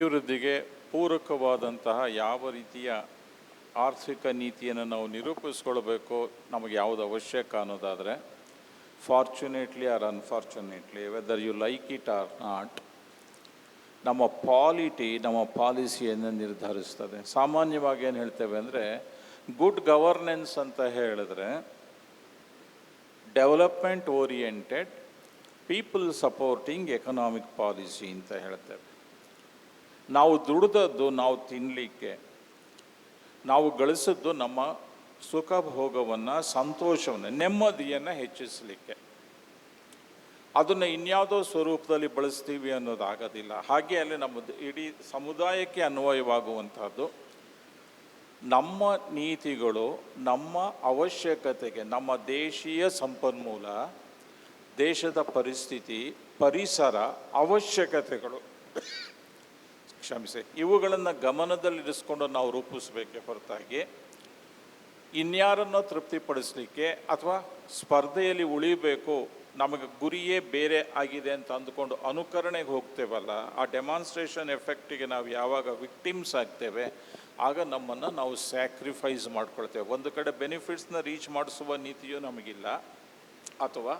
ಅಭಿವೃದ್ಧಿಗೆ ಪೂರಕವಾದಂತಹ ಯಾವ ರೀತಿಯ ಆರ್ಥಿಕ ನೀತಿಯನ್ನು ನಾವು ನಿರೂಪಿಸ್ಕೊಳ್ಬೇಕು, ನಮಗೆ ಯಾವುದು ಅವಶ್ಯಕ ಅನ್ನೋದಾದರೆ, fortunately or unfortunately, whether you like it or not, ನಮ್ಮ ನಮ್ಮ ಪಾಲಿಸಿಯನ್ನು ನಿರ್ಧರಿಸ್ತದೆ. ಸಾಮಾನ್ಯವಾಗಿ ಏನು ಹೇಳ್ತೇವೆ ಅಂದರೆ, ಗುಡ್ ಗವರ್ನೆನ್ಸ್ ಅಂತ ಹೇಳಿದ್ರೆ development oriented people supporting economic policy ಅಂತ ಹೇಳ್ತೇವೆ. ನಾವು ದುಡಿದದ್ದು ನಾವು ತಿನ್ನಲಿಕ್ಕೆ, ನಾವು ಗಳಿಸಿದ್ದು ನಮ್ಮ ಸುಖ ಭೋಗವನ್ನು, ಸಂತೋಷವನ್ನು, ನೆಮ್ಮದಿಯನ್ನು ಹೆಚ್ಚಿಸಲಿಕ್ಕೆ. ಅದನ್ನು ಇನ್ಯಾವುದೋ ಸ್ವರೂಪದಲ್ಲಿ ಬಳಸ್ತೀವಿ ಅನ್ನೋದಾಗೋದಿಲ್ಲ. ಹಾಗೆ ಅಲ್ಲಿ ನಮ್ಮದು ಇಡೀ ಸಮುದಾಯಕ್ಕೆ ಅನ್ವಯವಾಗುವಂಥದ್ದು. ನಮ್ಮ ನೀತಿಗಳು ನಮ್ಮ ಅವಶ್ಯಕತೆಗೆ, ನಮ್ಮ ದೇಶೀಯ ಸಂಪನ್ಮೂಲ, ದೇಶದ ಪರಿಸ್ಥಿತಿ, ಪರಿಸರ ಅವಶ್ಯಕತೆಗಳು, ಇವುಗಳನ್ನು ಗಮನದಲ್ಲಿರಿಸ್ಕೊಂಡು ನಾವು ರೂಪಿಸಬೇಕೇ ಹೊರತಾಗಿ ಇನ್ಯಾರನ್ನೋ ತೃಪ್ತಿಪಡಿಸಲಿಕ್ಕೆ ಅಥವಾ ಸ್ಪರ್ಧೆಯಲ್ಲಿ ಉಳಿಬೇಕು, ನಮಗೆ ಗುರಿಯೇ ಬೇರೆ ಆಗಿದೆ ಅಂತ ಅಂದ್ಕೊಂಡು ಅನುಕರಣೆಗೆ ಹೋಗ್ತೇವಲ್ಲ, ಆ ಡೆಮಾನ್ಸ್ಟ್ರೇಷನ್ ಎಫೆಕ್ಟಿಗೆ ನಾವು ಯಾವಾಗ ವಿಕ್ಟಿಮ್ಸ್ ಆಗ್ತೇವೆ, ಆಗ ನಮ್ಮನ್ನು ನಾವು ಸ್ಯಾಕ್ರಿಫೈಸ್ ಮಾಡ್ಕೊಳ್ತೇವೆ. ಒಂದು ಕಡೆ ಬೆನಿಫಿಟ್ಸ್ನ ರೀಚ್ ಮಾಡಿಸುವ ನೀತಿಯೂ ನಮಗಿಲ್ಲ, ಅಥವಾ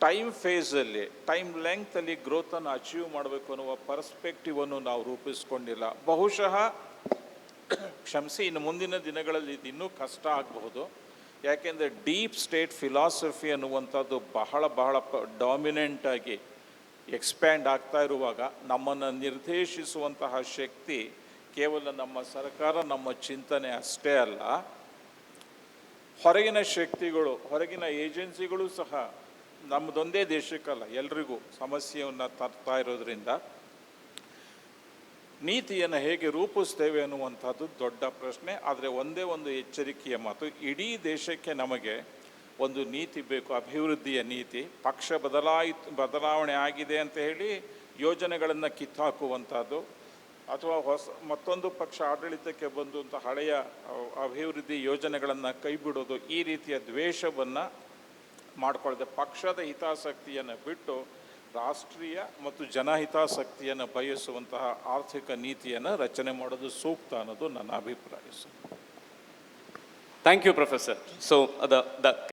ಟೈಮ್ ಫೇಸಲ್ಲಿ, ಟೈಮ್ ಲೆಂಗ್ತಲ್ಲಿ ಗ್ರೋತನ್ನು ಅಚೀವ್ ಮಾಡಬೇಕು ಅನ್ನುವ ಪರ್ಸ್ಪೆಕ್ಟಿವನ್ನು ನಾವು ರೂಪಿಸ್ಕೊಂಡಿಲ್ಲ. ಬಹುಶಃ ಇನ್ನು ಮುಂದಿನ ದಿನಗಳಲ್ಲಿ ಇದು ಇನ್ನೂ ಕಷ್ಟ ಆಗಬಹುದು. ಯಾಕೆಂದರೆ ಡೀಪ್ ಸ್ಟೇಟ್ ಫಿಲಾಸಫಿ ಅನ್ನುವಂಥದ್ದು ಬಹಳ ಡಾಮಿನೆಂಟಾಗಿ ಎಕ್ಸ್ಪ್ಯಾಂಡ್ ಆಗ್ತಾ ಇರುವಾಗ ನಮ್ಮನ್ನು ನಿರ್ದೇಶಿಸುವಂತಹ ಶಕ್ತಿ ಕೇವಲ ನಮ್ಮ ಸರ್ಕಾರ, ನಮ್ಮ ಚಿಂತನೆ ಅಷ್ಟೇ ಅಲ್ಲ, ಹೊರಗಿನ ಶಕ್ತಿಗಳು, ಹೊರಗಿನ ಏಜೆನ್ಸಿಗಳು ಸಹ ನಮ್ಮದೊಂದೇ ದೇಶಕ್ಕಲ್ಲ, ಎಲ್ರಿಗೂ ಸಮಸ್ಯೆಯನ್ನು ತರ್ತಾ ಇರೋದ್ರಿಂದ ನೀತಿಯನ್ನು ಹೇಗೆ ರೂಪಿಸ್ತೇವೆ ಅನ್ನುವಂಥದ್ದು ದೊಡ್ಡ ಪ್ರಶ್ನೆ. ಆದರೆ ಒಂದೇ ಒಂದು ಎಚ್ಚರಿಕೆಯ ಮಾತು, ಇಡೀ ದೇಶಕ್ಕೆ ನಮಗೆ ಒಂದು ನೀತಿ ಬೇಕು, ಅಭಿವೃದ್ಧಿಯ ನೀತಿ. ಪಕ್ಷ ಬದಲಾವಣೆ ಆಗಿದೆ ಅಂತ ಹೇಳಿ ಯೋಜನೆಗಳನ್ನು ಕಿತ್ತಾಕುವಂಥದ್ದು, ಅಥವಾ ಮತ್ತೊಂದು ಪಕ್ಷ ಆಡಳಿತಕ್ಕೆ ಬಂದಂಥ ಹಳೆಯ ಅಭಿವೃದ್ಧಿ ಯೋಜನೆಗಳನ್ನು ಕೈಬಿಡೋದು, ಈ ರೀತಿಯ ದ್ವೇಷವನ್ನು ಮಾಡಿಕೊಳ್ಳದೆ ಪಕ್ಷದ ಹಿತಾಸಕ್ತಿಯನ್ನು ಬಿಟ್ಟು ರಾಷ್ಟ್ರೀಯ ಮತ್ತು ಜನಹಿತಾಸಕ್ತಿಯನ್ನು ಬಯಸುವಂತಹ ಆರ್ಥಿಕ ನೀತಿಯನ್ನು ರಚನೆ ಮಾಡೋದು ಸೂಕ್ತ ಅನ್ನೋದು ನನ್ನ ಅಭಿಪ್ರಾಯ. Thank you, Professor. So the